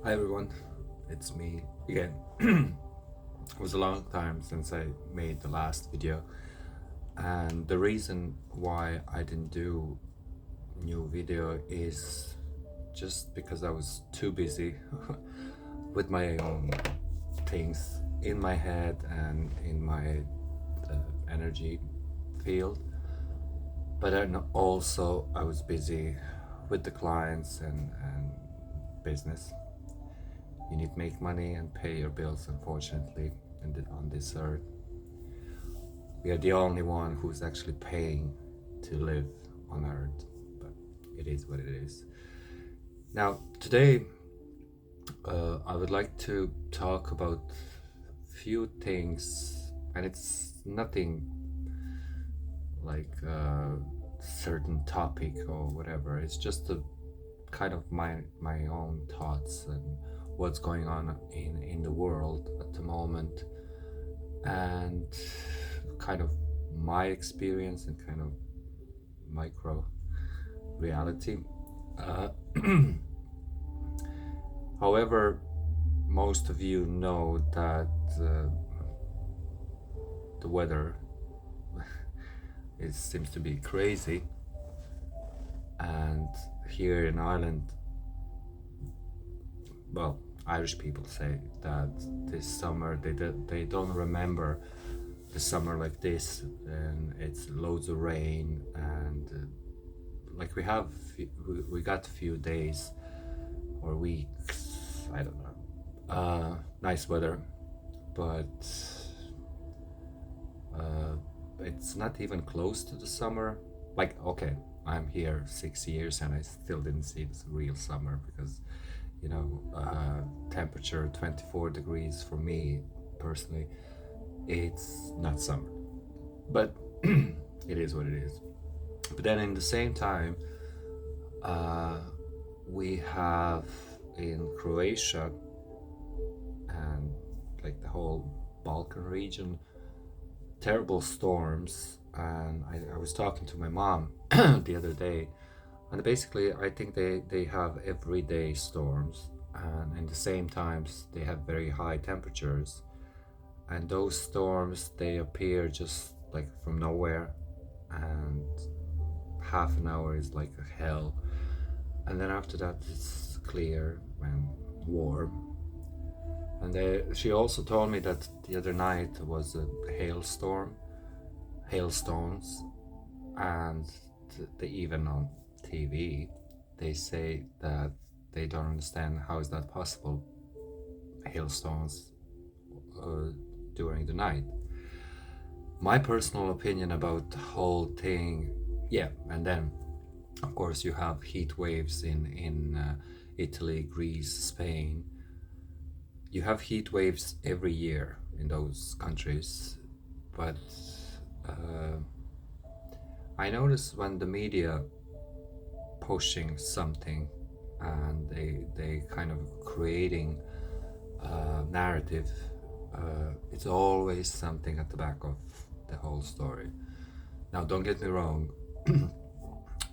Hi everyone, it's me again. It was a long time since I made the last video, and the reason why I didn't do new video is just because I was too busy with my own things in my head and in my energy field. But then also I was busy with the clients and business. You need to make money and pay your bills, unfortunately, on this earth. We are the only one who's actually paying to live on earth, but it is what it is. Now, today, I would like to talk about few things, and it's nothing like a certain topic or whatever. It's just a kind of my own thoughts and what's going on in the world at the moment, and kind of my experience and kind of micro reality. Uh, However, most of you know that the weather seems to be crazy, and here in Ireland, well, Irish people say that this summer they don't remember the summer like this, and it's loads of rain and like we got a few days or weeks, I don't know, nice weather, but uh, it's not even close to the summer. Like, okay, I'm here 6 years and I still didn't see this real summer because, temperature 24 degrees for me personally, it's not summer. But it is what it is. But then in the same time, uh, we have in Croatia and like the whole Balkan region terrible storms. And I was talking to my mom the other day, and basically I think they have everyday storms, and in the same times they have very high temperatures, and those storms they appear just like from nowhere, and half an hour is like a hell, and then after that it's clear and warm. And she also told me that the other night was a hailstorm, hailstones, and they even on TV they say that they don't understand how is that possible, hailstones uh, during the night. My personal opinion about the whole thing, yeah, and then of course you have heat waves in Italy, Greece, Spain. You have heat waves every year in those countries, but uh, I notice when the media pushing something and they kind of creating a narrative, it's always something at the back of the whole story. Now, don't get me wrong,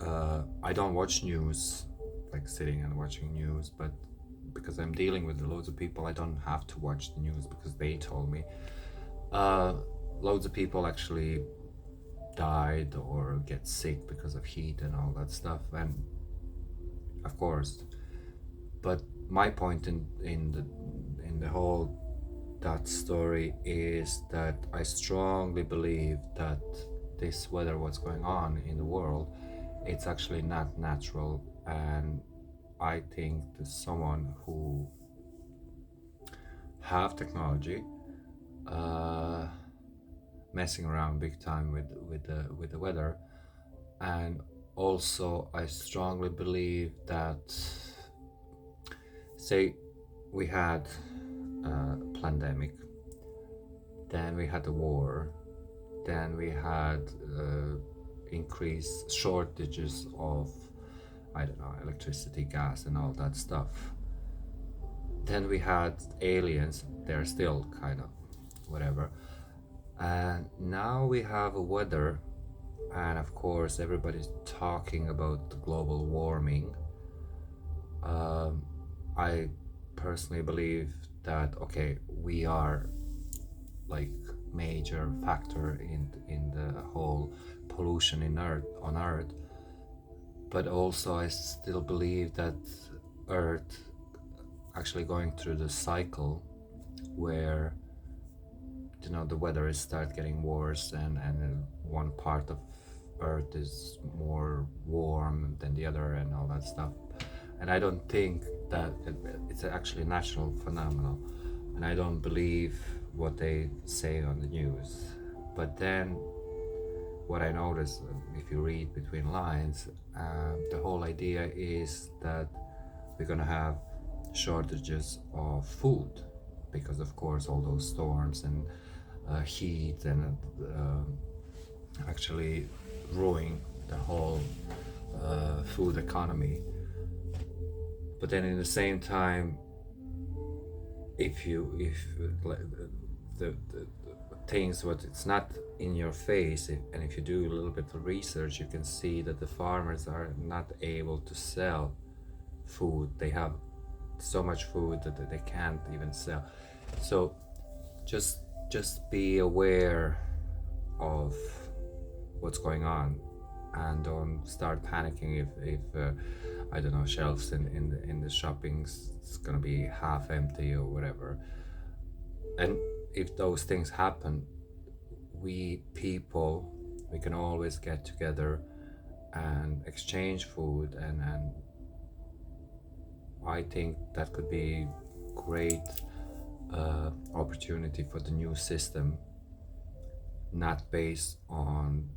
I don't watch news, like sitting and watching news, but because I'm dealing with loads of people, I don't have to watch the news because they told me. Uh, Loads of people actually died or get sick because of heat and all that stuff, and of course. But my point in the whole that story is that I strongly believe that this weather, what's going on in the world, it's actually not natural, and I think that someone who have technology uh, messing around big time with the weather. And also I strongly believe that, say, we had a pandemic, then we had a war, then we had increased shortages of, I don't know, electricity, gas, and all that stuff. Then we had aliens, they're still kind of whatever. And now we have a weather, and of course, everybody's talking about global warming. Um, I personally believe that okay, we are like major factor in the whole pollution in Earth on Earth, but also I still believe that Earth actually going through the cycle where the weather is start getting worse, and one part of Earth is more warm than the other and all that stuff. And I don't think that it's actually a natural phenomenon, and I don't believe what they say on the news. But then what I notice, if you read between lines, the whole idea is that we're gonna have shortages of food because, of course, all those storms and heat and actually ruin the whole food economy. But then, in the same time, if the things what it's not in your face, and if you do a little bit of research, you can see that the farmers are not able to sell food. They have so much food that they can't even sell. So just be aware of what's going on, and don't start panicking if I don't know, shelves in the shopping's gonna be half empty or whatever. And if those things happen, we people, we can always get together and exchange food, and I think that could be great opportunity for the new system, not based on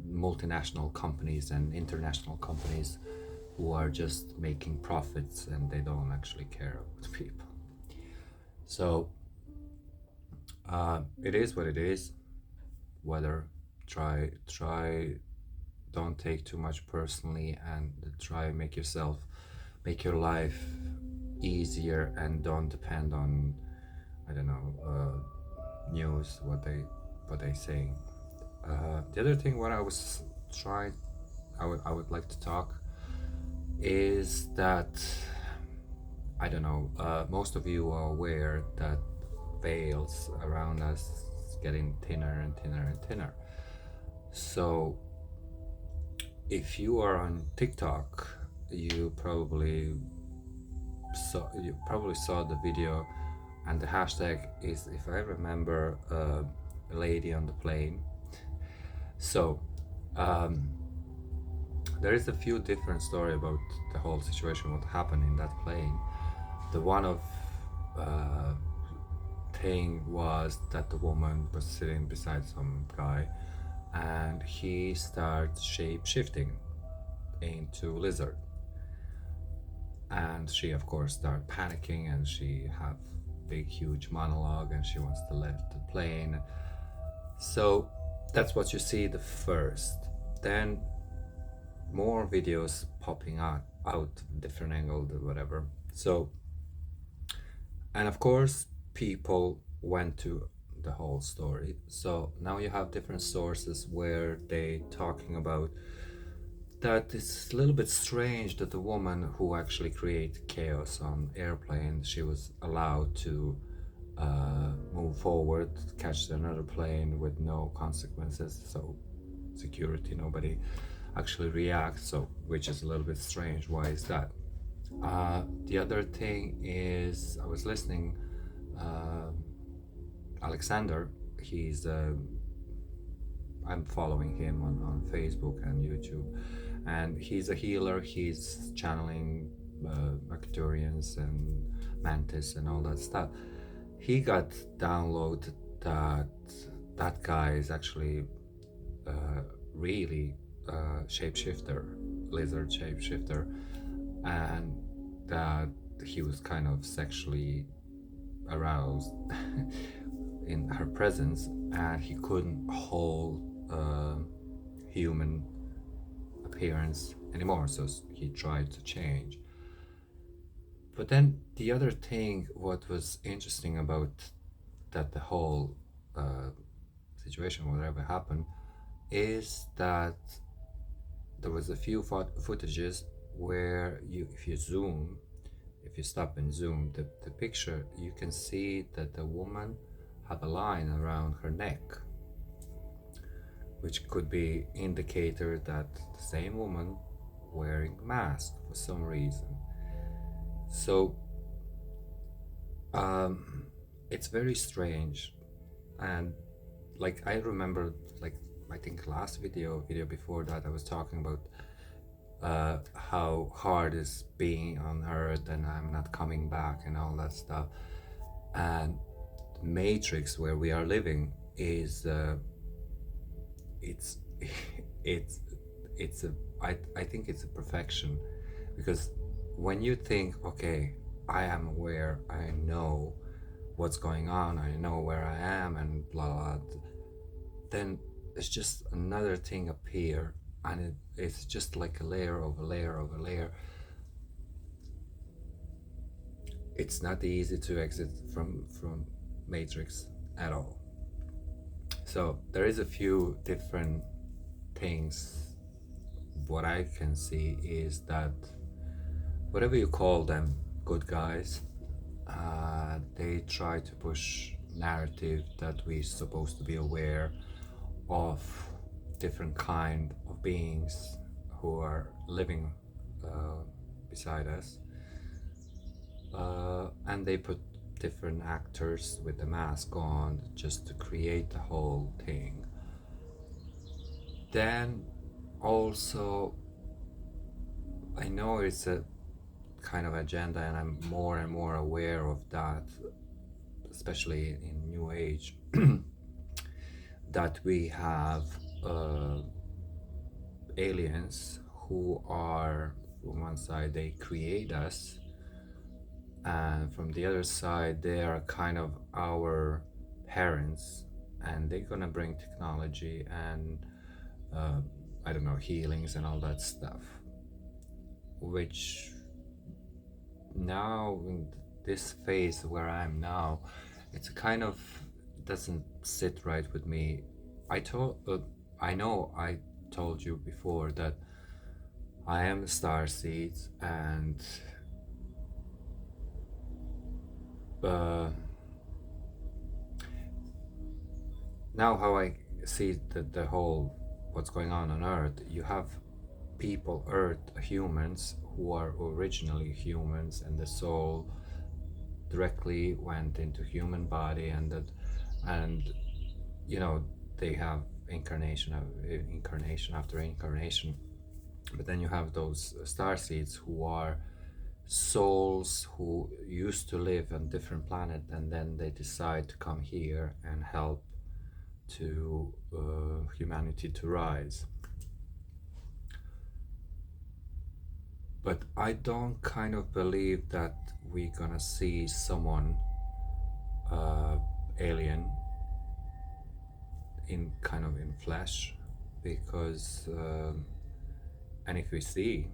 multinational companies and international companies who are just making profits and they don't actually care about people. So it is what it is. Whether try don't take too much personally, and try make your life easier, and don't depend on, I don't know, news, what they saying. The other thing what I was trying I would like to talk is that, I don't know, most of you are aware that veils around us is getting thinner and thinner and thinner. So if you are on TikTok, you probably saw the video, and the hashtag is, if I remember, a lady on the plane. So there is a few different story about the whole situation, what happened in that plane. The one of thing was that the woman was sitting beside some guy, and he starts shape shifting into lizard, and she of course started panicking, and she have big huge monologue, and she wants to leave the plane. So that's what you see the first. Then more videos popping out different angle, whatever. So, and of course people went to the whole story. So now you have different sources where they talking about that it's a little bit strange that the woman who actually created chaos on airplane, she was allowed to move forward, catch another plane with no consequences. So security, nobody actually reacts. So which is a little bit strange. Why is that? The other thing is, I was listening. Alexander, he's I'm following him on Facebook and YouTube, and he's a healer. He's channeling Arcturians and Mantis and all that stuff. He got downloaded that that guy is actually really shapeshifter, lizard shapeshifter, and that he was kind of sexually aroused in her presence, and he couldn't hold human appearance anymore, so he tried to change. But then the other thing what was interesting about that the whole situation, whatever happened, is that there was a few footages where if you zoom, if you stop and zoom the picture, you can see that the woman have a line around her neck, which could be indicator that the same woman wearing mask for some reason. So it's very strange. And like I remember, like I think last video before that, I was talking about how hard is being on Earth and I'm not coming back and all that stuff. And the matrix where we are living is it's it's a I think it's a perfection, because when you think, okay, I am aware, I know what's going on, I know where I am, and blah blah, then it's just another thing appear, and it's just like a layer of a layer of a layer. It's not easy to exit from matrix at all. So there is a few different things. What I can see is that whatever you call them, good guys, they try to push narrative that we're supposed to be aware of different kind of beings who are living beside us, and they put different actors with the mask on just to create the whole thing. Then also, I know it's a kind of agenda, and I'm more and more aware of that, especially in New Age, that we have aliens who are, from one side, they create us, and from the other side, they are kind of our parents, and they're gonna bring technology and I don't know, healings and all that stuff, which now in this phase where I am now, it's kind of doesn't sit right with me. I know I told you before that I am a star seed, and now how I see the whole what's going on Earth, you have people, Earth humans, who are originally humans, and the soul directly went into human body, and that, and you know, they have incarnation after incarnation. But then you have those star seeds who are souls who used to live on different planet, and then they decide to come here and help to humanity to rise. But I don't kind of believe that we're gonna see someone alien in kind of in flesh, because and if we see,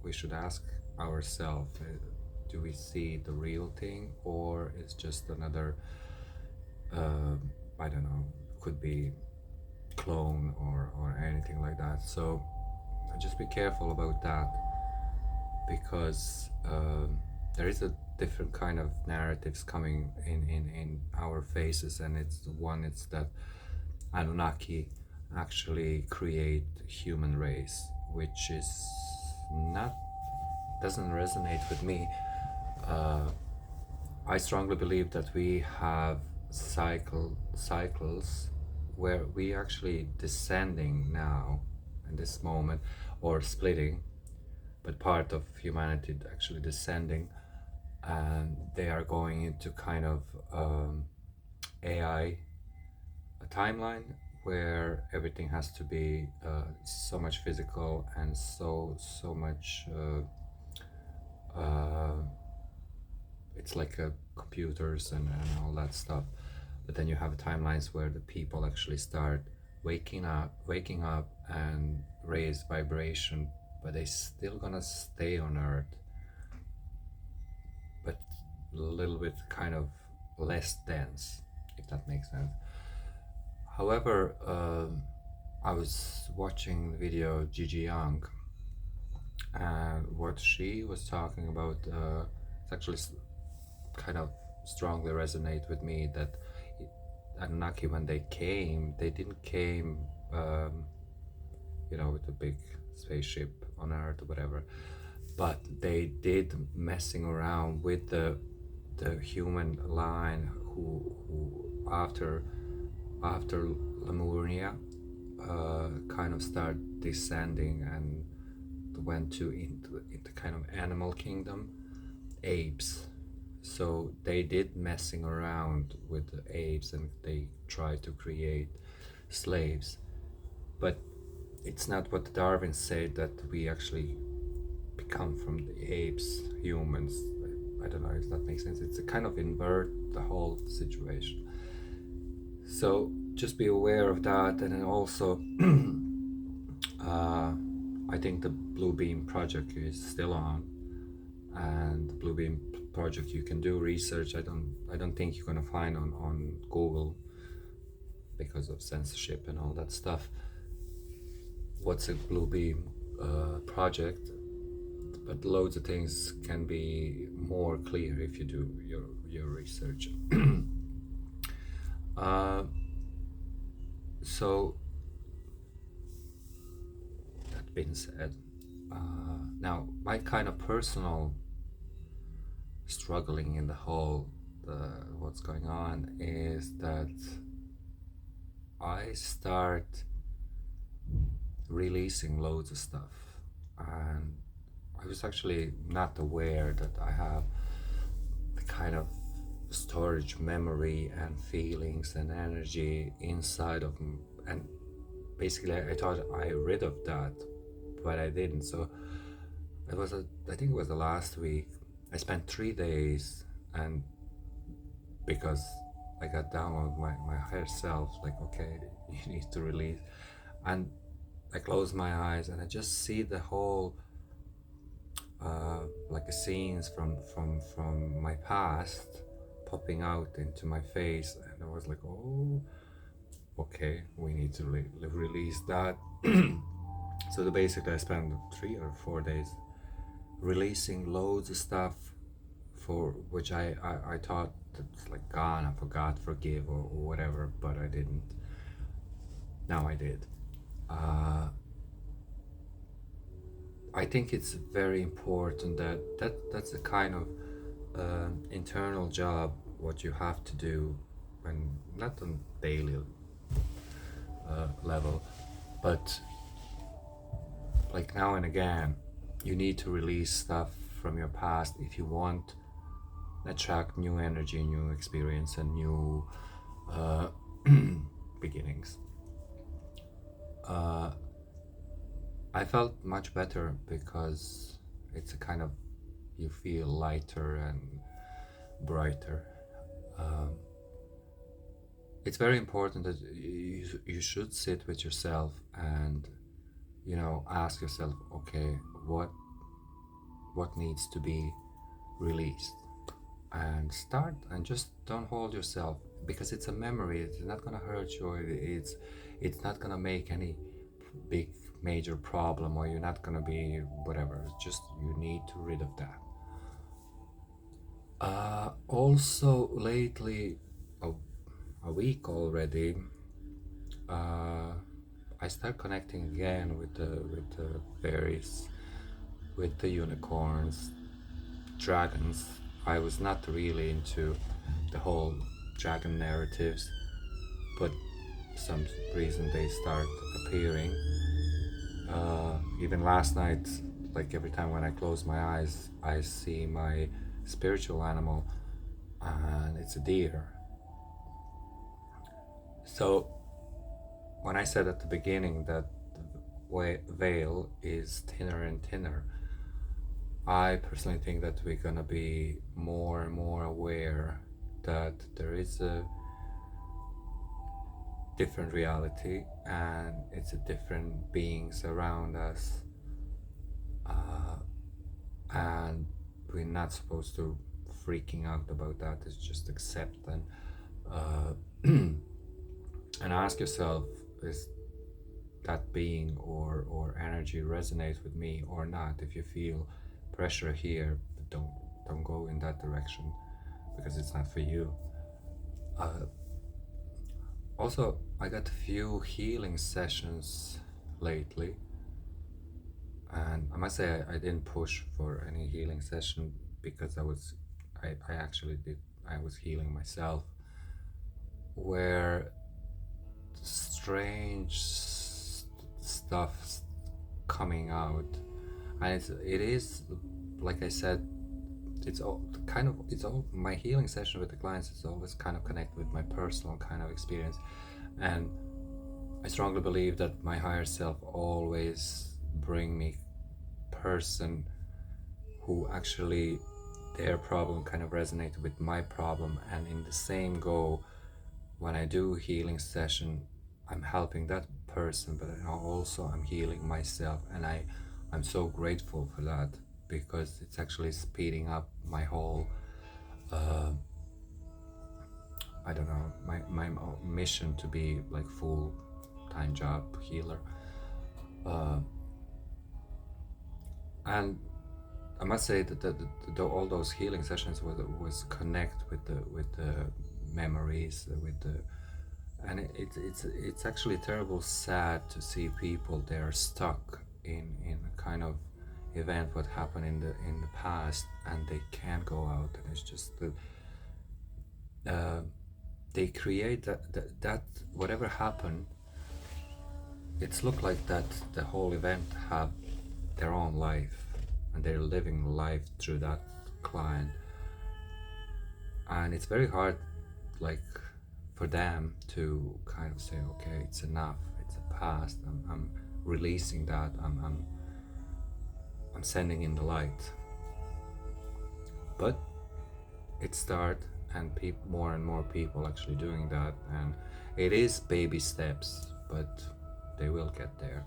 we should ask ourselves, do we see the real thing, or is just another I don't know, could be clone or anything like that. So just be careful about that, because there is a different kind of narratives coming in our faces, and it's that Anunnaki actually create human race, which is not, doesn't resonate with me. I strongly believe that we have cycles where we actually descending now in this moment, or splitting, but part of humanity actually descending, and they are going into kind of AI, a timeline where everything has to be so much physical and so much it's like computers and all that stuff. But then you have timelines where the people actually start waking up and raise vibration, but they still gonna stay on Earth, but a little bit kind of less dense, if that makes sense. However, I was watching the video of Gigi Young, and what she was talking about it's actually kind of strongly resonate with me that Anunnaki, when they came, they didn't came, with a big spaceship on Earth or whatever, but they did messing around with the human line who after Lemuria kind of start descending and went into kind of animal kingdom, apes. So they did messing around with the apes and they tried to create slaves. But it's not what Darwin said, that we actually become from the apes, humans. I don't know if that makes sense. It's a kind of invert the whole situation. So just be aware of that. And then also, I think the Blue Beam project is still on, and the Blue Beam project, you can do research. I don't think you're gonna find on Google because of censorship and all that stuff what's a Blue Beam project, but loads of things can be more clear if you do your research. So that being said, now my kind of personal struggling in the whole what's going on is that I start releasing loads of stuff, and I was actually not aware that I have the kind of storage memory and feelings and energy inside of me. And basically I thought I rid of that, but I didn't. So I think it was the last week, I spent 3 days, and because I got down with my higher self, like, okay, you need to release. And I close my eyes and I just see the whole like scenes from my past popping out into my face, and I was like, oh, okay, we need to release that. So basically I spent 3 or 4 days releasing loads of stuff for which I thought it's like gone, I forgot, forgive or whatever, but I didn't. Now I did. I think it's very important that's a kind of internal job what you have to do, when not on daily level, but like now and again, you need to release stuff from your past if you want to attract new energy, new experience, and new beginnings. I felt much better because it's a kind of, you feel lighter and brighter. It's very important that you should sit with yourself and ask yourself, okay, what needs to be released, and start, and just don't hold yourself, because it's a memory. It's not gonna hurt you. It's not gonna make any big major problem, or you're not gonna be whatever. It's just you need to rid of that. Also lately, a week already, I start connecting again with the fairies, with the unicorns, dragons. I was not really into the whole dragon narratives, but some reason they start appearing. Even last night, like every time when I close my eyes, I see my spiritual animal, and it's a deer. So when I said at the beginning that the veil is thinner and thinner, I personally think that we're gonna be more and more aware that there is a different reality, and it's a different beings around us, and we're not supposed to freaking out about that. It's just accept and and ask yourself, is that being or energy resonates with me or not? If you feel pressure here, don't don't go in that direction, because it's not for you. Also, I got a few healing sessions lately, and I must say I didn't push for any healing session, because I actually did, I was healing myself, where strange stuff coming out, and it is, like I said, it's all my healing session with the clients is always kind of connected with my personal kind of experience, and I strongly believe that my higher self always bring me person who actually their problem kind of resonated with my problem, and in the same go, when I do healing session, I'm helping that person, but also I'm healing myself, and I'm so grateful for that, because it's actually speeding up my whole I don't know, my mission to be like full-time job healer. And I must say that all those healing sessions was connect with the memories, with the, and it's actually terrible sad to see people they are stuck in a kind of event what happened in the past, and they can't go out, and it's just they create that whatever happened, it's look like that the whole event have their own life, and they're living life through that client, and it's very hard, like, for them to kind of say, okay, it's enough, it's a past, I'm releasing that, I'm sending in the light. But it started, and more and more people actually doing that, and it is baby steps, but they will get there.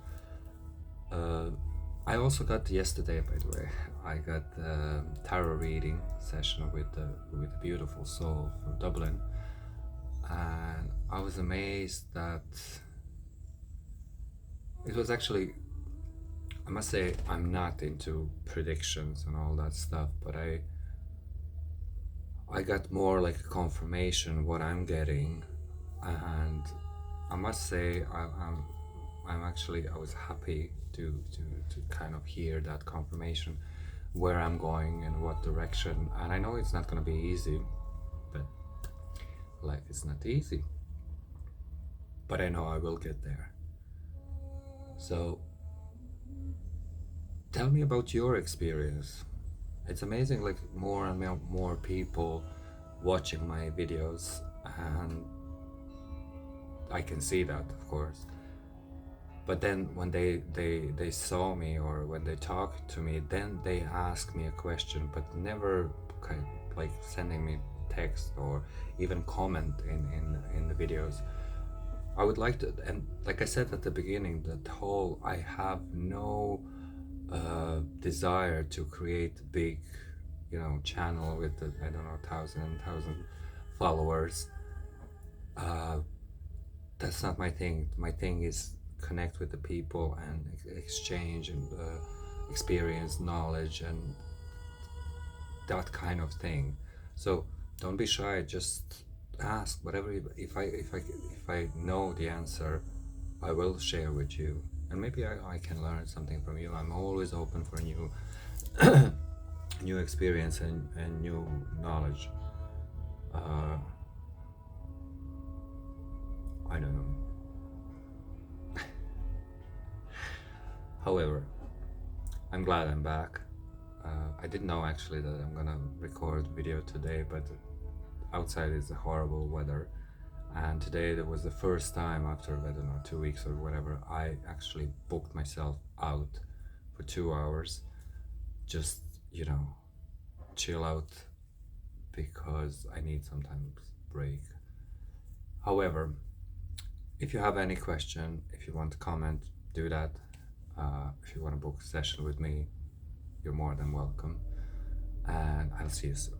I also got yesterday, by the way, I got a tarot reading session with the beautiful soul from Dublin, and I was amazed that it was actually, I must say, I'm not into predictions and all that stuff, but I got more like a confirmation what I'm getting, and I must say I'm actually, I was happy to kind of hear that confirmation where I'm going and what direction. And I know it's not going to be easy, but life is not easy, but I know I will get there. So tell me about your experience. It's amazing, like more and more people watching my videos, and I can see that, of course. But then when they saw me, or when they talk to me, then they ask me a question, but never kind of like sending me text or even comment in the videos. I would like to, and like I said at the beginning, that whole, I have no desire to create a big, channel with the, I don't know, thousand followers. That's not my thing. My thing is connect with the people and exchange and experience knowledge and that kind of thing. So don't be shy, just ask whatever. If I know the answer, I will share with you, and maybe I can learn something from you. I'm always open for new new experience and new knowledge. I don't know. However, I'm glad I'm back. I didn't know actually that I'm gonna record video today, but outside is a horrible weather, and today there was the first time after, I don't know, 2 weeks or whatever, I actually booked myself out for 2 hours, just, chill out, because I need sometimes break. However, if you have any question, if you want to comment, do that. If you want to book a session with me, you're more than welcome, and I'll see you soon.